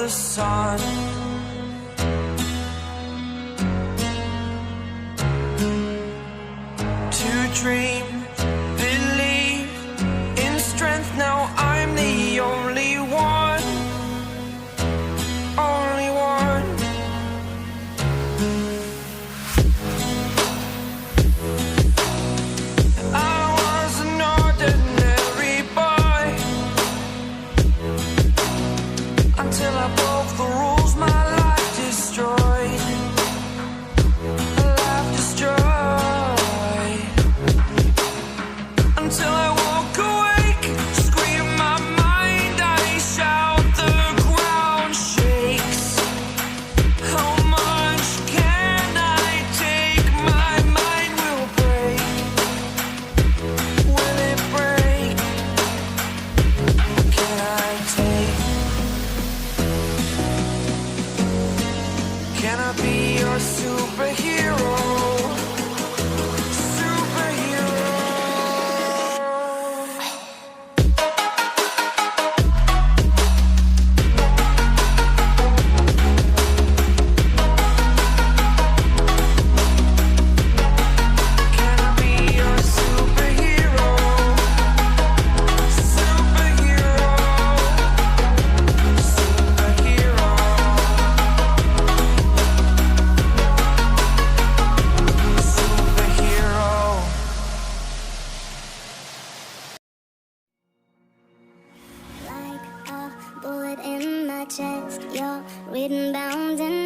the sun. To dream, believe in strength, now I'm the only one. Only one. I was an ordinary boy until I broke the rules, my life destroyed. Life destroyed. Until I walk awake, scream my mind, I shout, the ground shakes. How much can I take? My mind will break. Will it break? Can I take? Can I be your superhero? Bullet in my chest, you're written, bound in